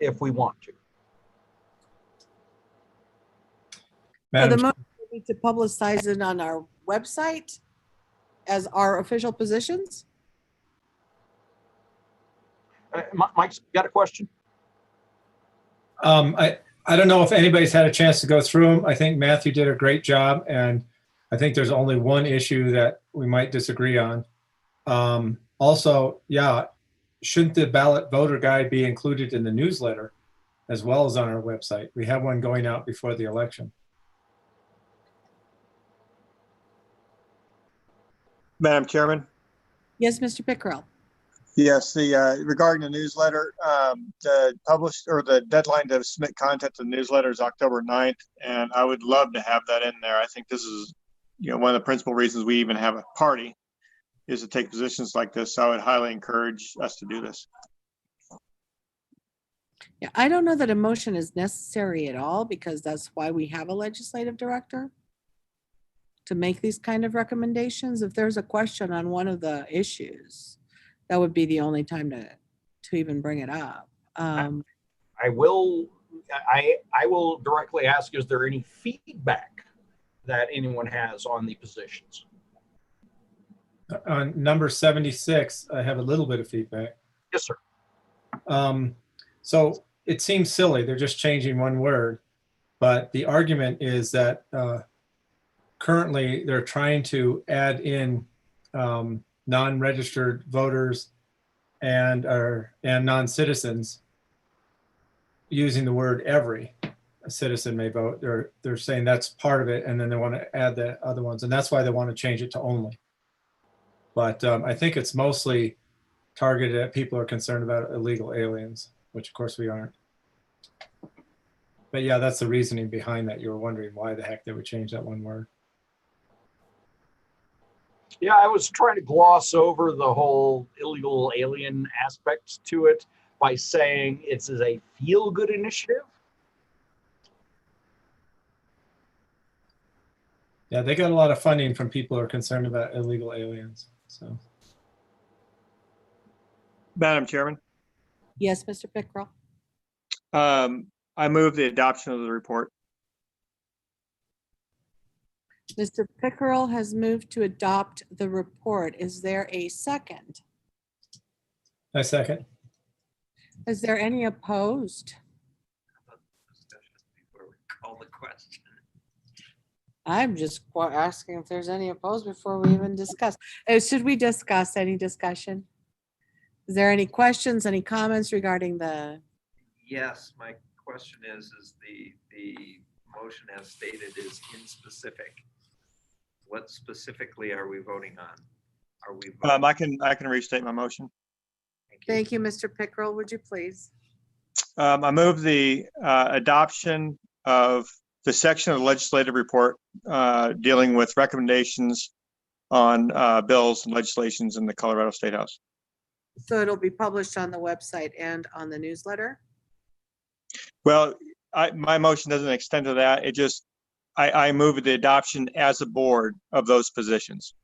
if we want to. So the motion would be to publicize it on our website as our official positions? Mike's got a question? I don't know if anybody's had a chance to go through them. I think Matthew did a great job, and I think there's only one issue that we might disagree on. Also, yeah, shouldn't the ballot voter guide be included in the newsletter as well as on our website? We have one going out before the election. Madam Chairman? Yes, Mr. Pickrell. Yes, regarding the newsletter, the deadline to submit content to the newsletter is October 9th, and I would love to have that in there. I think this is, one of the principal reasons we even have a party is to take positions like this. So I would highly encourage us to do this. Yeah, I don't know that a motion is necessary at all, because that's why we have a legislative director to make these kind of recommendations. If there's a question on one of the issues, that would be the only time to even bring it up. I will directly ask, is there any feedback that anyone has on the positions? On number 76, I have a little bit of feedback. Yes, sir. So it seems silly. They're just changing one word. But the argument is that currently they're trying to add in non-registered voters and non-citizens using the word every citizen may vote. They're saying that's part of it, and then they want to add the other ones, and that's why they want to change it to only. But I think it's mostly targeted at people who are concerned about illegal aliens, which of course we aren't. But yeah, that's the reasoning behind that. You were wondering why the heck they would change that one word. Yeah, I was trying to gloss over the whole illegal alien aspect to it by saying it's a feel-good initiative. Yeah, they got a lot of funding from people who are concerned about illegal aliens. So, Madam Chairman, Yes, Mr. Pickrell. I move the adoption of the report. Mr. Pickrell has moved to adopt the report. Is there a second? I second. Is there any opposed? Before we call the question. I'm just asking if there's any opposed before we even discuss. Should we discuss any discussion? Is there any questions, any comments regarding the? Yes, my question is the motion as stated is in specific. What specifically are we voting on? Are we? I can restate my motion. Thank you, Mr. Pickrell. Would you please? I move the adoption of the section of the legislative report dealing with recommendations on bills and legislations in the Colorado State House. So it'll be published on the website and on the newsletter? Well, my motion doesn't extend to that. It just, I move the adoption as a board of those positions.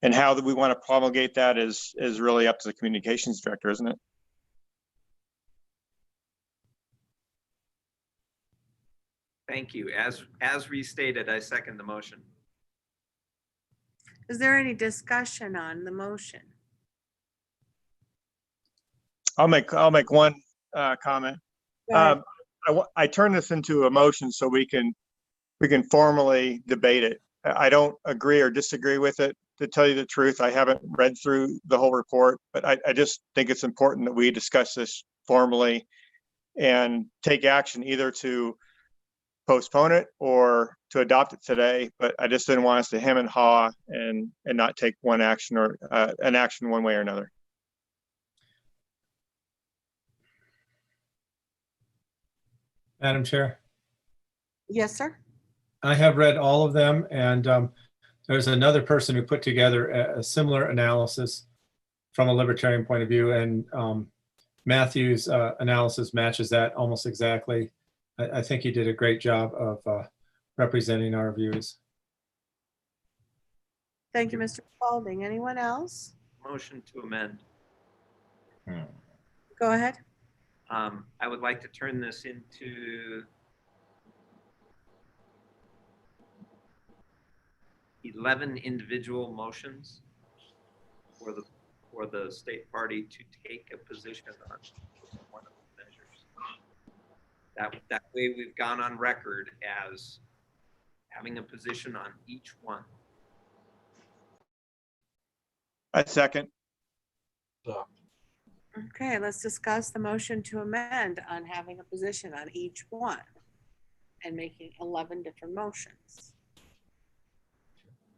And how that we want to promulgate that is really up to the communications director, isn't it? Thank you. As restated, I second the motion. Is there any discussion on the motion? I'll make one comment. I turn this into a motion so we can formally debate it. I don't agree or disagree with it. To tell you the truth, I haven't read through the whole report, but I just think it's important that we discuss this formally and take action either to postpone it or to adopt it today. But I just didn't want us to hem and haw and not take one action or an action one way or another. Madam Chair. Yes, sir. I have read all of them, and there's another person who put together a similar analysis from a libertarian point of view, and Matthew's analysis matches that almost exactly. I think he did a great job of representing our views. Thank you, Mr. Spalding. Anyone else? Motion to amend. Go ahead. I would like to turn this into 11 individual motions for the state party to take a position on one of the measures. That way we've gone on record as having a position on each one. I second. Okay, let's discuss the motion to amend on having a position on each one and making 11 different motions.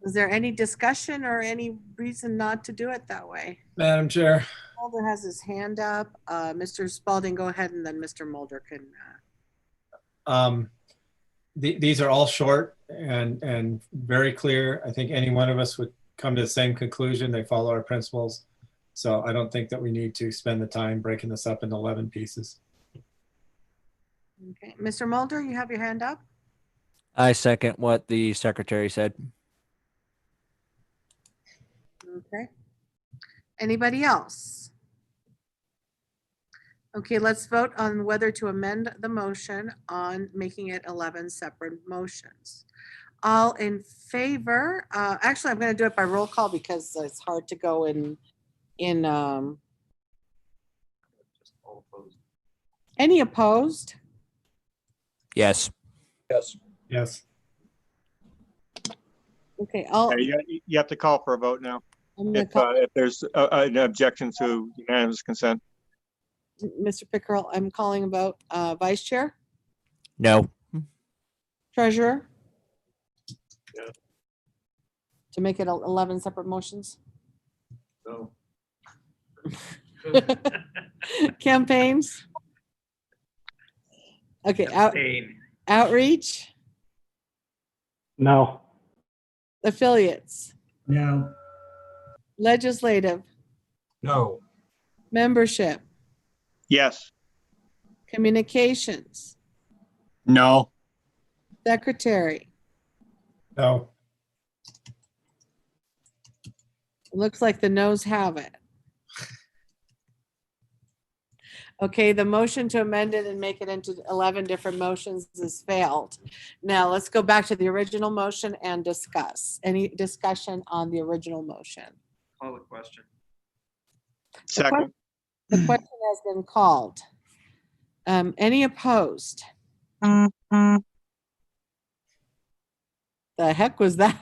Is there any discussion or any reason not to do it that way? Madam Chair. Mulder has his hand up. Mr. Spalding, go ahead, and then Mr. Mulder can. These are all short and very clear. I think any one of us would come to the same conclusion. They follow our principles. So I don't think that we need to spend the time breaking this up into 11 pieces. Okay, Mr. Mulder, you have your hand up. I second what the secretary said. Okay. Anybody else? Okay, let's vote on whether to amend the motion on making it 11 separate motions. All in favor? Actually, I'm going to do it by roll call because it's hard to go in any opposed? Yes. Yes. Yes. Okay, You have to call for a vote now I'm gonna call if there's an objection to unanimous consent. Mr. Pickerel, I'm calling a vote. Vice Chair, No. Treasurer, Yeah. to make it 11 separate motions. No. Campaigns. Okay, outreach, No. affiliates, No. legislative, No. membership, Yes. communications, No. secretary. No. Looks like the noes have it. Okay, the motion to amend it and make it into 11 different motions has failed. Now let's go back to the original motion and discuss. Any discussion on the original motion? Call the question. Second. The question has been called. Any opposed? The heck was that?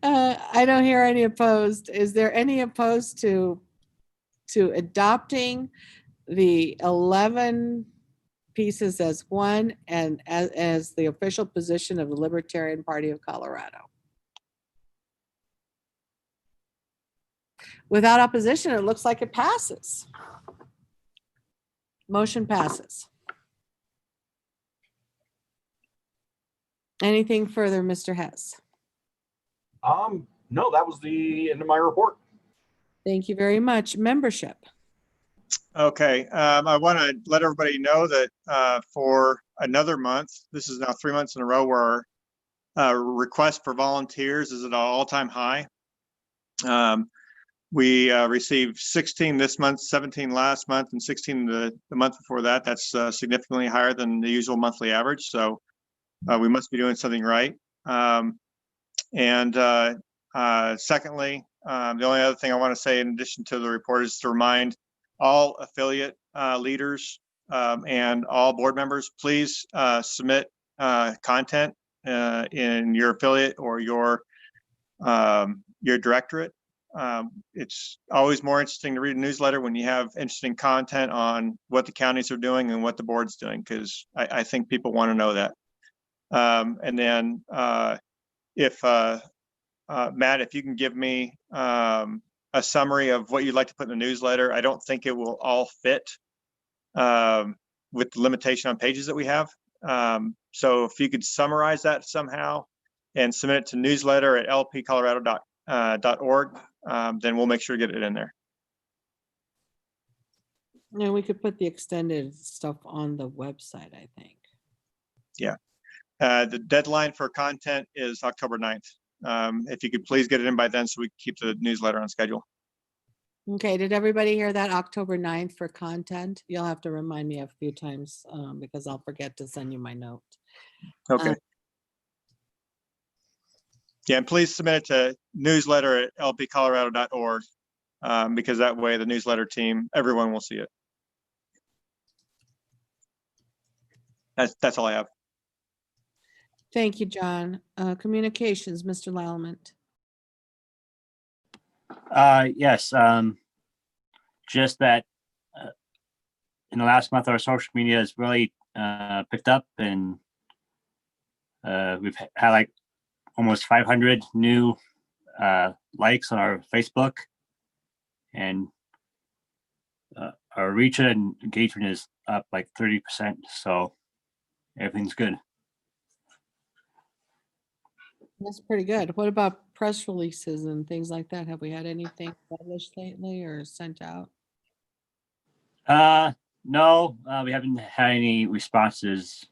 I don't hear any opposed. Is there any opposed to adopting the 11 pieces as one and as the official position of the Libertarian Party of Colorado? Without opposition, it looks like it passes. Motion passes. Anything further, Mr. Hess? No, that was the end of my report. Thank you very much. Membership. Okay, I want to let everybody know that for another month, this is now 3 months in a row where our request for volunteers is at an all-time high. We received 16 this month, 17 last month, and 16 the month before that. That's significantly higher than the usual monthly average. So we must be doing something right. Secondly, the only other thing I want to say in addition to the report is to remind all affiliate leaders and all board members, please submit content in your affiliate or your directorate. It's always more interesting to read a newsletter when you have interesting content on what the counties are doing and what the board's doing, because I think people want to know that. If Matt, if you can give me a summary of what you'd like to put in the newsletter. I don't think it will all fit with the limitation on pages that we have. So if you could summarize that somehow and submit it to newsletter@lpcolorado.org, then we'll make sure to get it in there. And we could put the extended stuff on the website, I think. Yeah. The deadline for content is October 9th. If you could please get it in by then so we can keep the newsletter on schedule. Okay, did everybody hear that? October 9th for content? You'll have to remind me a few times because I'll forget to send you my note. Okay. Yeah, and please submit it to newsletter@lpcolorado.org because that way the newsletter team, everyone will see it. That's all I have. Thank you, John. Communications, Mr. Lallement. Yes. Just that in the last month, our social media has really picked up, and we've had like almost 500 new likes on our Facebook, and our reach and engagement is up like 30%. So everything's good. That's pretty good. What about press releases and things like that? Have we had anything published lately or sent out? No, we haven't had any responses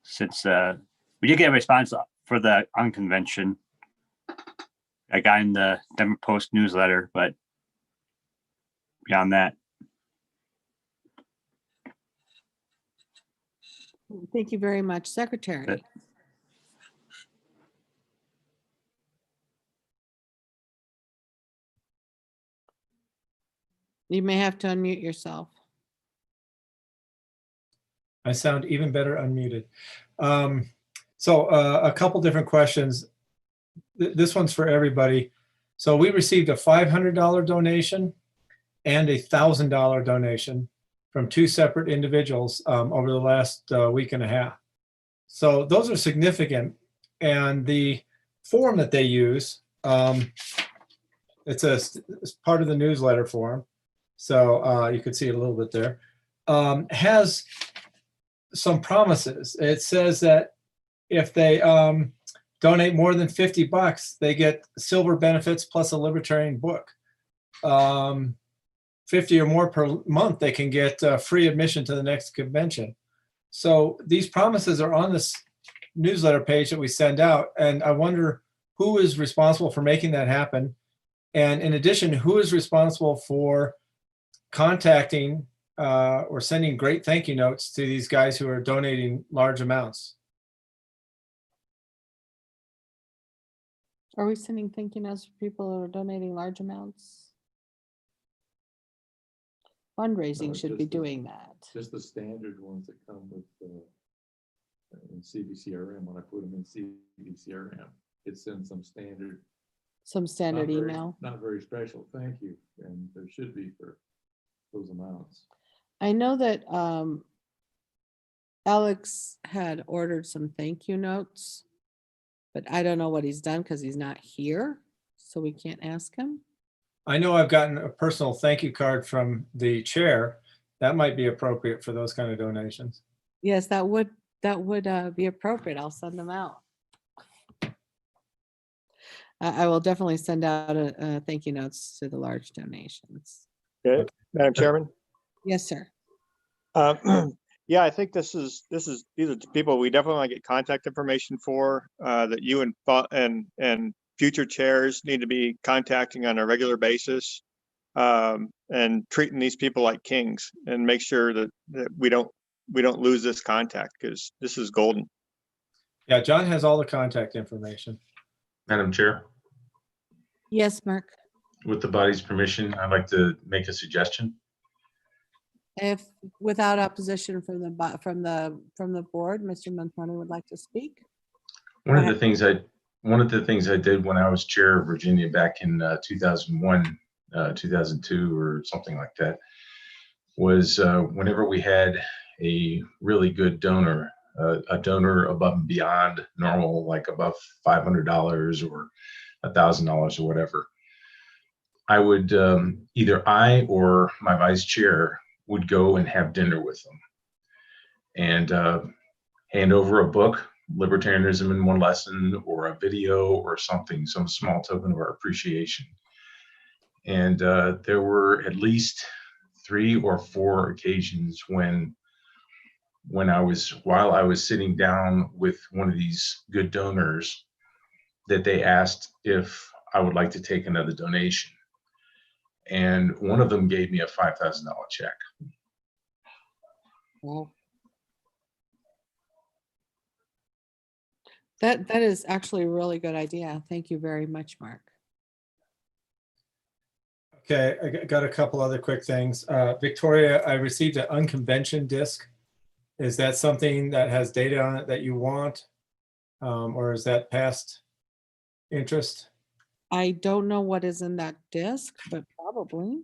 since we did get a response for the unconvention. I got in the Denver Post newsletter, but beyond that. Thank you very much, Secretary. You may have to unmute yourself. I sound even better unmuted. So a couple different questions. This one's for everybody. So we received a $500 donation and a $1,000 donation from two separate individuals over the last week and a half. So those are significant. And the form that they use, it's part of the newsletter form. So you can see it a little bit there, has some promises. It says that if they donate more than $50, they get silver benefits plus a libertarian book. 50 or more per month, they can get free admission to the next convention. So these promises are on this newsletter page that we send out. And I wonder who is responsible for making that happen. And in addition, who is responsible for contacting or sending great thank you notes to these guys who are donating large amounts? Are we sending thank you notes for people who are donating large amounts? Fundraising should be doing that. Just the standard ones that come with in CBCRM. When I put them in CBCRM, it sends some standard Email. Not very special thank you, and there should be for those amounts. I know that Alex had ordered some thank you notes, but I don't know what he's done because he's not here, so we can't ask him. I know I've gotten a personal thank you card from the chair. That might be appropriate for those kind of donations. Yes, that would be appropriate. I'll send them out. I will definitely send out a thank you notes to the large donations. Okay, Madam Chairman. Yes, sir. Yeah, I think these are people we definitely want to get contact information for that you and future chairs need to be contacting on a regular basis, and treating these people like kings, and make sure that we don't lose this contact, because this is golden. Yeah, John has all the contact information. Madam Chair, Yes, Mark. with the body's permission, I'd like to make a suggestion. If without opposition from the board, Mr. Montoni would like to speak. One of the things I did when I was chair of Virginia back in 2001, 2002, or something like that, was whenever we had a really good donor, a donor above and beyond normal, like above $500 or $1,000 or whatever, I would either I or my vice chair would go and have dinner with them and hand over a book, Libertarianism in One Lesson, or a video or something, some small token of our appreciation. And there were at least 3 or 4 occasions while I was sitting down with one of these good donors, that they asked if I would like to take another donation. And one of them gave me a $5,000 check. Well, that is actually a really good idea. Thank you very much, Mark. Okay, I got a couple other quick things. Victoria, I received an unconvention disc. Is that something that has data on it that you want? Or is that past interest? I don't know what is in that disc, but probably.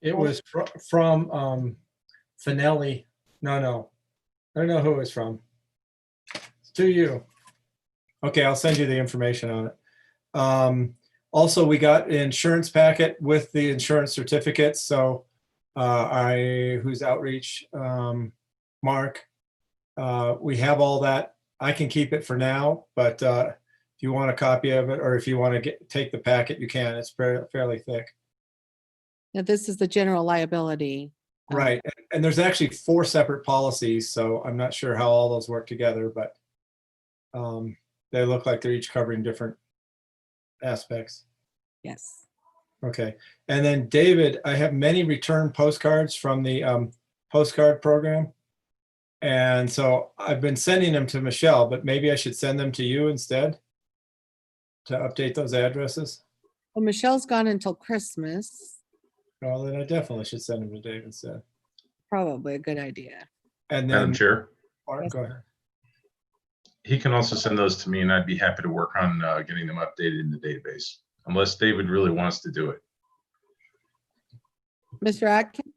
It was from Finelli. No. I don't know who it was from. It's to you. Okay, I'll send you the information on it. Also, we got an insurance packet with the insurance certificates. So who's outreach, Mark, we have all that. I can keep it for now, but if you want a copy of it, or if you want to take the packet, you can. It's fairly thick. Now, this is the general liability. Right. And there's actually 4 separate policies, so I'm not sure how all those work together, but they look like they're each covering different aspects. Yes. Okay. And then David, I have many return postcards from the postcard program. And so I've been sending them to Michelle, but maybe I should send them to you instead to update those addresses. Well, Michelle's gone until Christmas. Well, then I definitely should send them to Dave instead. Probably a good idea. And then, Madam Chair, Mark, go ahead. he can also send those to me, and I'd be happy to work on getting them updated in the database, unless David really wants to do it. Mr. Atkins?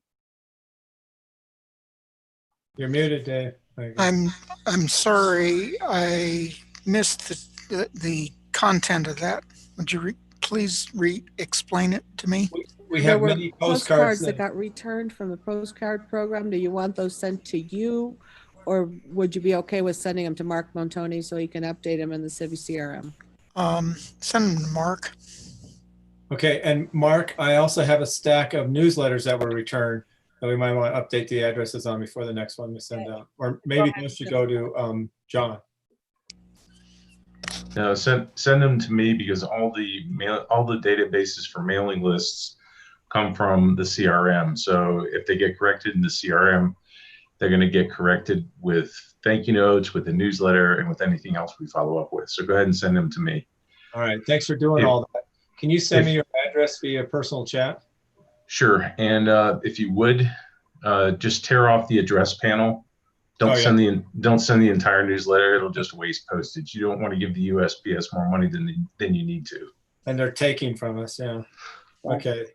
You're muted, Dave. There you go. I'm sorry, I missed the content of that. Would you please explain it to me? We There have were many postcards postcards that got returned from the postcard program. Do you want those sent to you? Or would you be okay with sending them to Mark Montoni so he can update them in the Civi CRM? Send them to Mark. Okay, and Mark, I also have a stack of newsletters that were returned that we might want to update the addresses on before the next one we send out. Or maybe those should go to John. No, send them to me, because all the databases for mailing lists come from the CRM. So if they get corrected in the CRM, they're going to get corrected with thank you notes, with the newsletter, and with anything else we follow up with. So go ahead and send them to me. All right, thanks for doing all that. Can you send me your address via personal chat? Sure. And if you would, just tear off the address panel. Don't send the entire newsletter. It'll just waste postage. You don't want to give the USPS more money than you need to. And they're taking from us, yeah. Okay,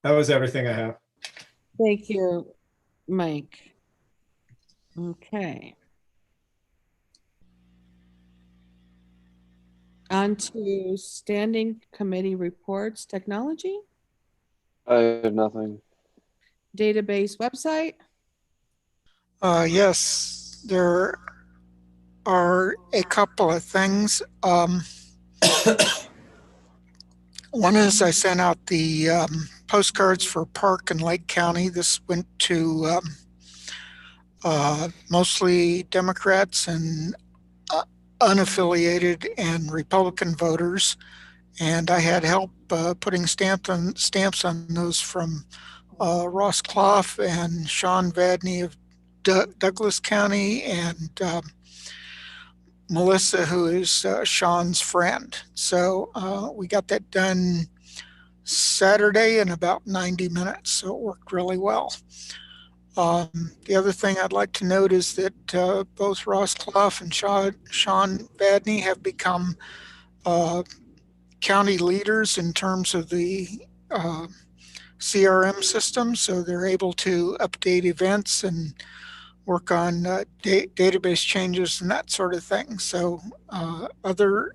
that was everything I have. Thank you, Mike. Okay. On to standing committee reports, technology, I have nothing. database website. Yes, there are a couple of things. One is I sent out the postcards for Park and Lake County. This went to mostly Democrats and unaffiliated and Republican voters. And I had help putting stamps on those from Ross Clough and Sean Vadney of Douglas County, and Melissa, who is Sean's friend. So we got that done Saturday in about 90 minutes, so it worked really well. The other thing I'd like to note is that both Ross Clough and Sean Vadney have become county leaders in terms of the CRM system, so they're able to update events and work on database changes and that sort of thing. So other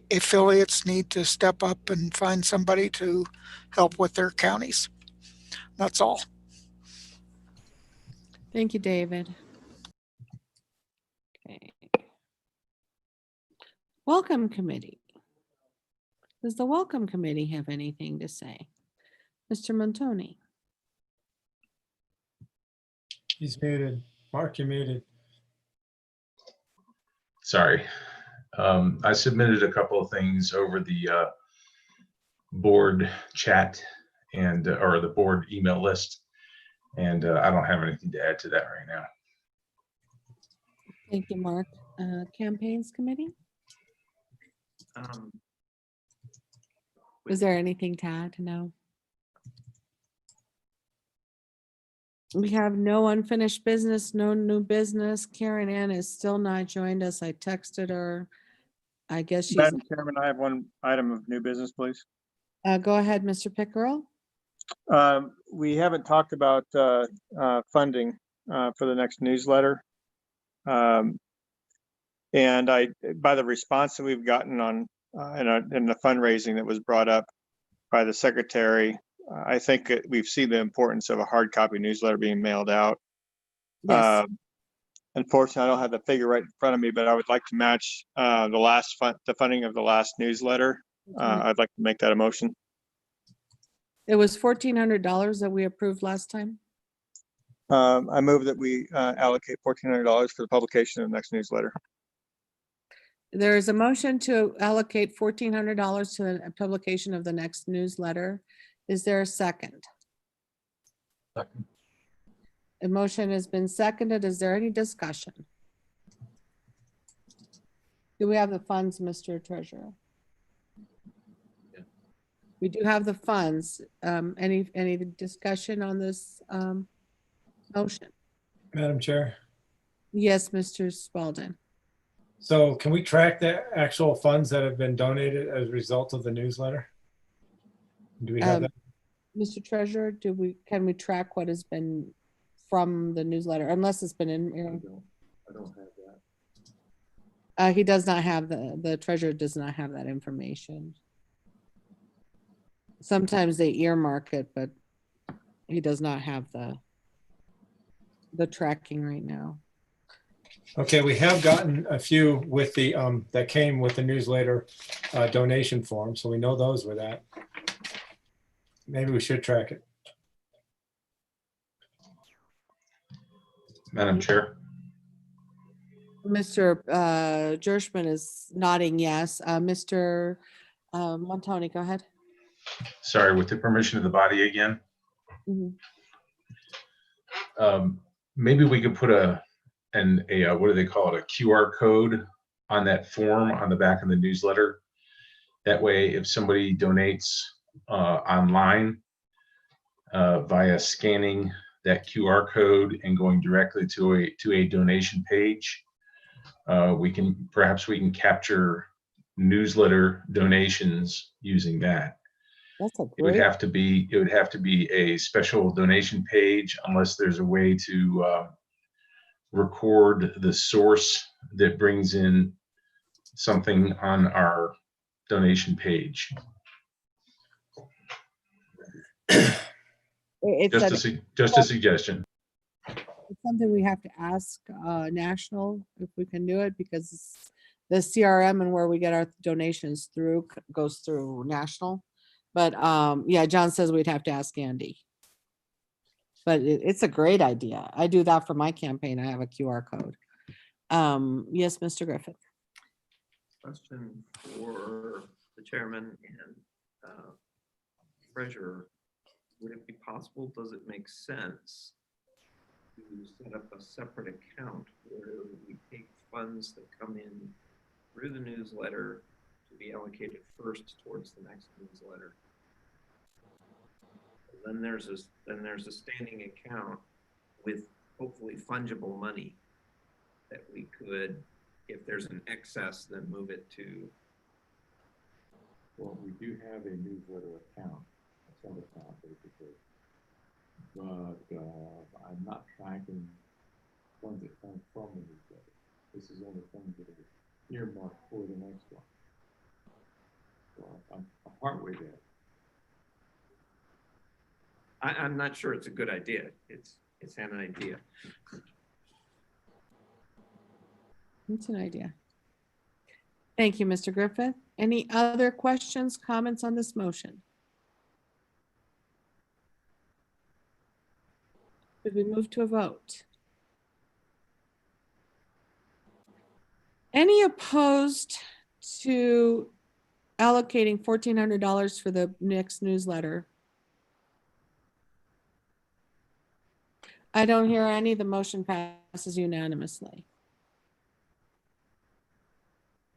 affiliates need to step up and find somebody to help with their counties. That's all. Thank you, David. Okay. Welcome committee. Does the welcome committee have anything to say? Mr. Montoni? He's muted. Mark, you're muted. Sorry. I submitted a couple of things over the board chat and or the board email list, and I don't have anything to add to that right now. Thank you, Mark. Campaigns committee? Is there anything to add to know? We have no unfinished business, no new business. Karen Ann is still not joined us. I texted her. I guess she's. Madam Chairman, I have one item of new business, please. Go ahead, Mr. Pickerel. We haven't talked about funding for the next newsletter. And by the response that we've gotten on in the fundraising that was brought up by the secretary, I think we've seen the importance of a hard copy newsletter being mailed out. Yes. Unfortunately, I don't have the figure right in front of me, but I would like to match the funding of the last newsletter. I'd like to make that a motion. It was $1,400 that we approved last time. I move that we allocate $1,400 for the publication of the next newsletter. There is a motion to allocate $1,400 to the publication of the next newsletter. Is there a second? Second. A motion has been seconded. Is there any discussion? Do we have the funds, Mr. Treasurer? Yeah. We do have the funds. Any discussion on this motion? Madam Chair. Yes, Mr. Spalding. So can we track the actual funds that have been donated as a result of the newsletter? Do we have that? Mr. Treasurer, can we track what has been from the newsletter, unless it's been in? I don't have that. He does not have the treasurer does not have that information. Sometimes they earmark it, but he does not have the tracking right now. Okay, we have gotten a few with the that came with the newsletter donation form, so we know those were that. Maybe we should track it. Madam Chair. Mr. Gershman is nodding yes. Mr. Montoni, go ahead. Sorry, with the permission of the body again. Mhm. Maybe we could put a what do they call it? A QR code on that form on the back of the newsletter. That way, if somebody donates online via scanning that QR code and going directly to a donation page, perhaps we can capture newsletter donations using that. That's a It would great. have to be a special donation page unless there's a way to record the source that brings in something on our donation page. Just a suggestion. It's something we have to ask national if we can do it, because the CRM and where we get our donations through goes through national. But yeah, John says we'd have to ask Andy. But it's a great idea. I do that for my campaign. I have a QR code. Yes, Mr. Griffith. Question for the chairman and treasurer. Would it be possible, does it make sense to set up a separate account where we take funds that come in through the newsletter to be allocated first towards the next newsletter? Then there's a standing account with hopefully fungible money that we could, if there's an excess, then move it to. Well, we do have a newsletter account, a sub account basically. But I'm not tracking funds that come from the newsletter. This is only funds that are earmarked for the next one. So I'm partway there. I'm not sure it's a good idea. It's an idea. It's an idea. Thank you, Mr. Griffith. Any other questions, comments on this motion? Should we move to a vote? Any opposed to allocating $1,400 for the next newsletter? I don't hear any. The motion passes unanimously.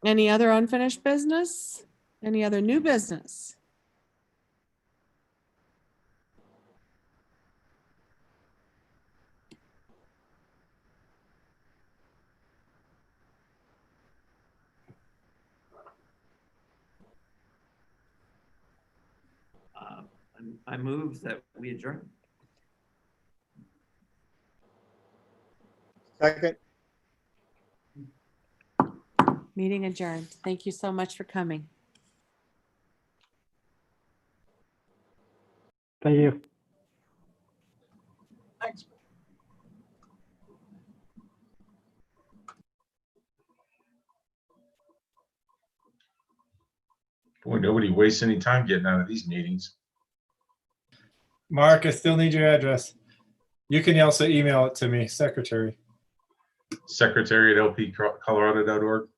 Any other unfinished business? Any other new business? I move that we adjourn. Second. Meeting adjourned. Thank you so much for coming. Thank you. Thanks. Boy, nobody wastes any time getting out of these meetings. Mark, I still need your address. You can also email it to me, secretary. Secretary at lpcolorado.org.